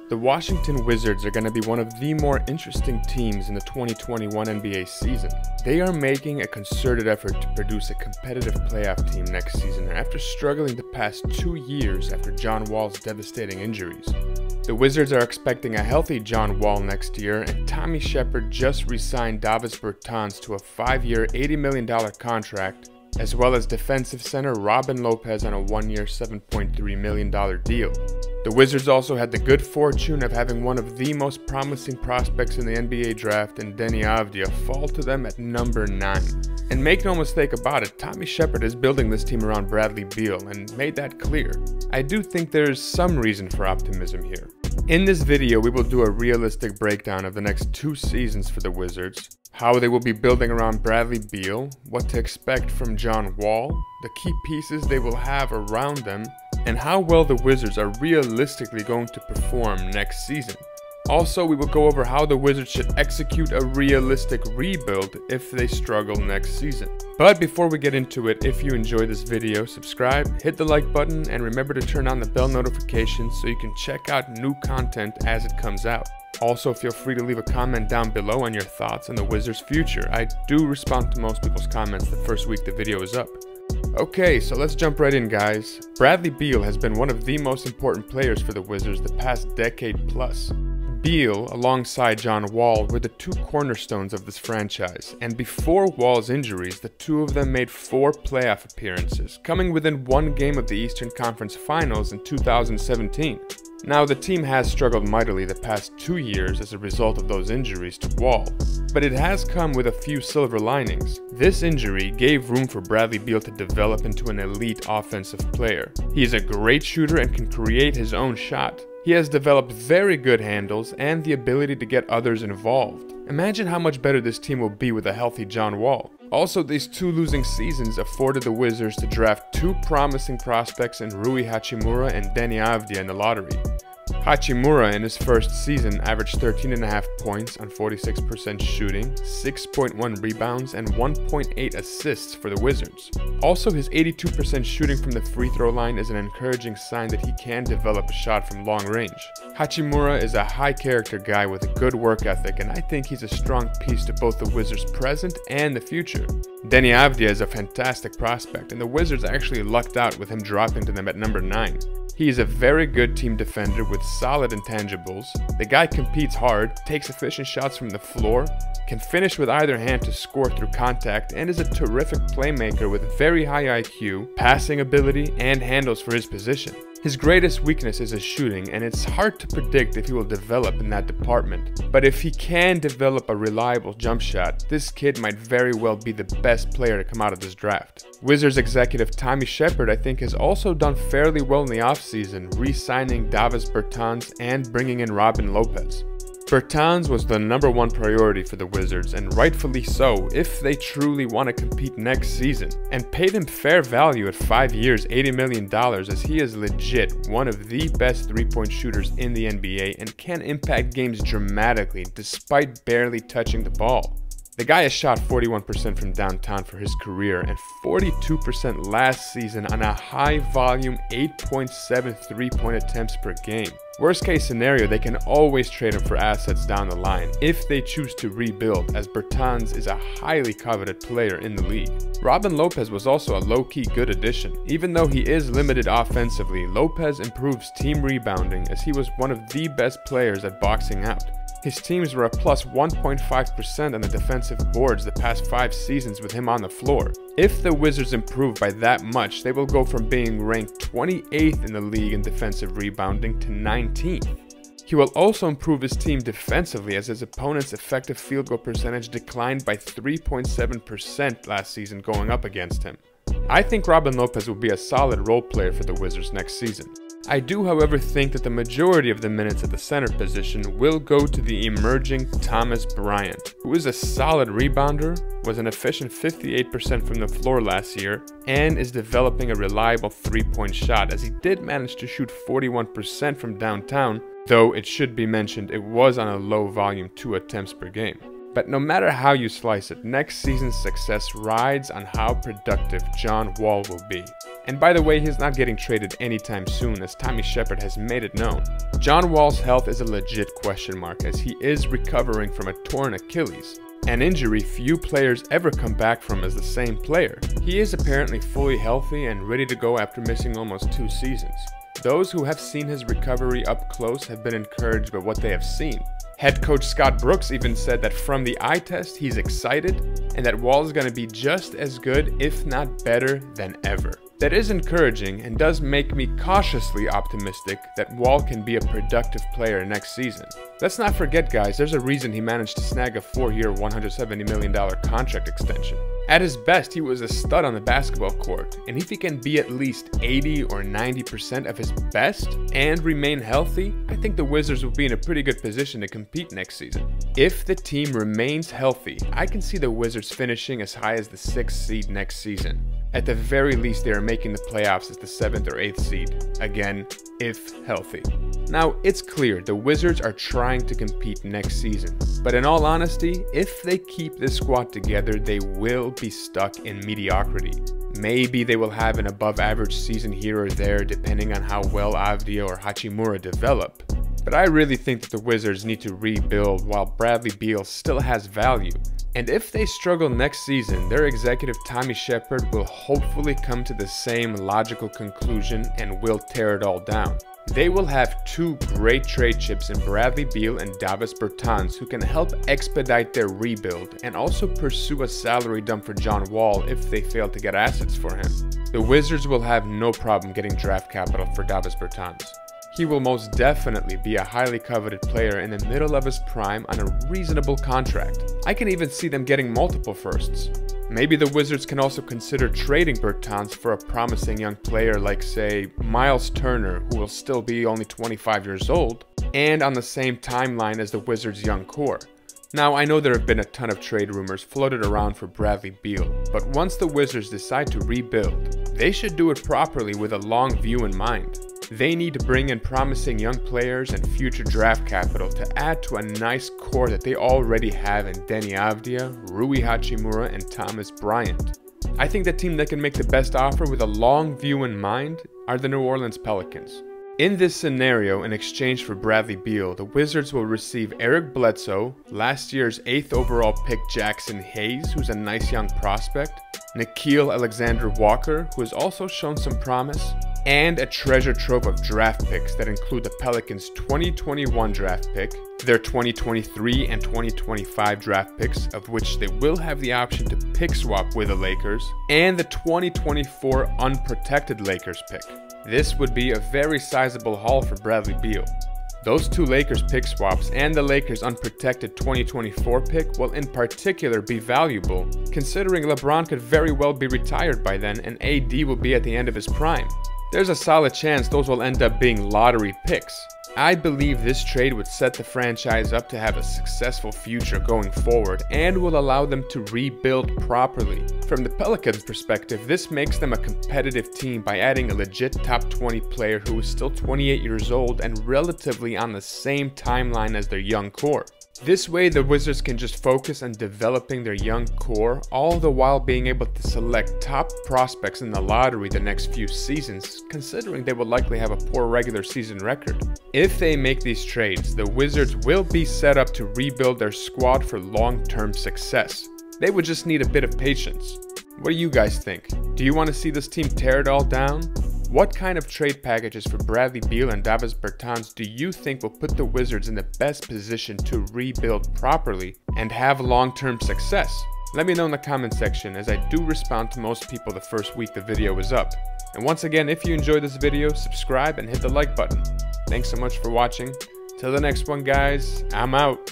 The Washington Wizards are going to be one of the more interesting teams in the 2021 NBA season. They are making a concerted effort to produce a competitive playoff team next season after struggling the past 2 years after John Wall's devastating injuries. The Wizards are expecting a healthy John Wall next year, and Tommy Shepard just re-signed Davis Bertans to a 5-year, $80 million contract, as well as defensive center Robin Lopez on a 1-year, $7.3 million deal. The Wizards also had the good fortune of having one of the most promising prospects in the NBA draft in Deni Avdija fall to them at number 9. And make no mistake about it, Tommy Shepard is building this team around Bradley Beal and made that clear. I do think there is some reason for optimism here. In this video, we will do a realistic breakdown of the next 2 seasons for the Wizards, how they will be building around Bradley Beal, what to expect from John Wall, the key pieces they will have around them, and how well the Wizards are realistically going to perform next season. Also, we will go over how the Wizards should execute a realistic rebuild if they struggle next season. But before we get into it, if you enjoy this video, subscribe, hit the like button, and remember to turn on the bell notifications so you can check out new content as it comes out. Also, feel free to leave a comment down below on your thoughts on the Wizards' future. I do respond to most people's comments the first week the video is up. Okay, so let's jump right in, guys. Bradley Beal has been one of the most important players for the Wizards the past decade plus. Beal, alongside John Wall, were the 2 cornerstones of this franchise, and before Wall's injuries, the 2 of them made 4 playoff appearances, coming within 1 game of the Eastern Conference Finals in 2017. Now, the team has struggled mightily the past 2 years as a result of those injuries to Wall, but it has come with a few silver linings. This injury gave room for Bradley Beal to develop into an elite offensive player. He is a great shooter and can create his own shot. He has developed very good handles and the ability to get others involved. Imagine how much better this team will be with a healthy John Wall. Also, these 2 losing seasons afforded the Wizards to draft 2 promising prospects in Rui Hachimura and Deni Avdija in the lottery. Hachimura in his first season averaged 13.5 points on 46% shooting, 6.1 rebounds, and 1.8 assists for the Wizards. Also, his 82% shooting from the free throw line is an encouraging sign that he can develop a shot from long range. Hachimura is a high character guy with a good work ethic, and I think he's a strong piece to both the Wizards' present and the future. Deni Avdija is a fantastic prospect, and the Wizards actually lucked out with him dropping to them at number 9. He is a very good team defender with solid intangibles. The guy competes hard, takes efficient shots from the floor, can finish with either hand to score through contact, and is a terrific playmaker with very high IQ, passing ability, and handles for his position. His greatest weakness is his shooting, and it's hard to predict if he will develop in that department. But if he can develop a reliable jump shot, this kid might very well be the best player to come out of this draft. Wizards executive Tommy Shepard, I think, has also done fairly well in the offseason, re-signing Davis Bertans and bringing in Robin Lopez. Bertans was the number 1 priority for the Wizards, and rightfully so if they truly want to compete next season, and paid him fair value at 5 years, $80 million, as he is legit one of the best 3-point shooters in the NBA and can impact games dramatically despite barely touching the ball. The guy has shot 41% from downtown for his career and 42% last season on a high-volume 8.7 3-point attempts per game. Worst case scenario, they can always trade him for assets down the line if they choose to rebuild, as Bertans is a highly coveted player in the league. Robin Lopez was also a low-key good addition. Even though he is limited offensively, Lopez improves team rebounding as he was one of the best players at boxing out. His teams were a plus 1.5% on the defensive boards the past 5 seasons with him on the floor. If the Wizards improve by that much, they will go from being ranked 28th in the league in defensive rebounding to 19th. He will also improve his team defensively as his opponent's effective field goal percentage declined by 3.7% last season going up against him. I think Robin Lopez will be a solid role player for the Wizards next season. I do, however, think that the majority of the minutes at the center position will go to the emerging Thomas Bryant, who is a solid rebounder, was an efficient 58% from the floor last year, and is developing a reliable 3-point shot, as he did manage to shoot 41% from downtown, though it should be mentioned it was on a low volume 2 attempts per game. But no matter how you slice it, next season's success rides on how productive John Wall will be. And by the way, he's not getting traded anytime soon, as Tommy Shepard has made it known. John Wall's health is a legit question mark, as he is recovering from a torn Achilles, an injury few players ever come back from as the same player. He is apparently fully healthy and ready to go after missing almost 2 seasons. Those who have seen his recovery up close have been encouraged by what they have seen. Head coach Scott Brooks even said that from the eye test, he's excited and that Wall is going to be just as good, if not better, than ever. That is encouraging and does make me cautiously optimistic that Wall can be a productive player next season. Let's not forget, guys, there's a reason he managed to snag a 4-year, $170 million contract extension. At his best, he was a stud on the basketball court, and if he can be at least 80 or 90% of his best and remain healthy, I think the Wizards will be in a pretty good position to compete next season. If the team remains healthy, I can see the Wizards finishing as high as the 6th seed next season. At the very least, they are making the playoffs as the 7th or 8th seed, again, if healthy. Now, it's clear the Wizards are trying to compete next season, but in all honesty, if they keep this squad together, they will be stuck in mediocrity. Maybe they will have an above average season here or there depending on how well Avdija or Hachimura develop. But I really think that the Wizards need to rebuild while Bradley Beal still has value. And if they struggle next season, their executive Tommy Shepard will hopefully come to the same logical conclusion and will tear it all down. They will have 2 great trade chips in Bradley Beal and Davis Bertans who can help expedite their rebuild and also pursue a salary dump for John Wall if they fail to get assets for him. The Wizards will have no problem getting draft capital for Davis Bertans. He will most definitely be a highly coveted player in the middle of his prime on a reasonable contract. I can even see them getting multiple firsts. Maybe the Wizards can also consider trading Bertans for a promising young player like, say, Miles Turner, who will still be only 25 years old, and on the same timeline as the Wizards' young core. Now, I know there have been a ton of trade rumors floated around for Bradley Beal, but once the Wizards decide to rebuild, they should do it properly with a long view in mind. They need to bring in promising young players and future draft capital to add to a nice core that they already have in Deni Avdija, Rui Hachimura, and Thomas Bryant. I think the team that can make the best offer with a long view in mind are the New Orleans Pelicans. In this scenario, in exchange for Bradley Beal, the Wizards will receive Eric Bledsoe, last year's 8th overall pick Jackson Hayes, who's a nice young prospect, Nickeil Alexander-Walker, who has also shown some promise, and a treasure trove of draft picks that include the Pelicans' 2021 draft pick, their 2023 and 2025 draft picks, of which they will have the option to pick swap with the Lakers, and the 2024 unprotected Lakers pick. This would be a very sizable haul for Bradley Beal. Those 2 Lakers pick swaps and the Lakers unprotected 2024 pick will in particular be valuable, considering LeBron could very well be retired by then and AD will be at the end of his prime. There's a solid chance those will end up being lottery picks. I believe this trade would set the franchise up to have a successful future going forward and will allow them to rebuild properly. From the Pelicans' perspective, this makes them a competitive team by adding a legit top 20 player who is still 28 years old and relatively on the same timeline as their young core. This way, the Wizards can just focus on developing their young core, all the while being able to select top prospects in the lottery the next few seasons, considering they will likely have a poor regular season record. If they make these trades, the Wizards will be set up to rebuild their squad for long-term success. They would just need a bit of patience. What do you guys think? Do you want to see this team tear it all down? What kind of trade packages for Bradley Beal and Davis Bertans do you think will put the Wizards in the best position to rebuild properly and have long-term success? Let me know in the comment section, as I do respond to most people the first week the video is up. And once again, if you enjoyed this video, subscribe and hit the like button. Thanks so much for watching. Till the next one, guys, I'm out.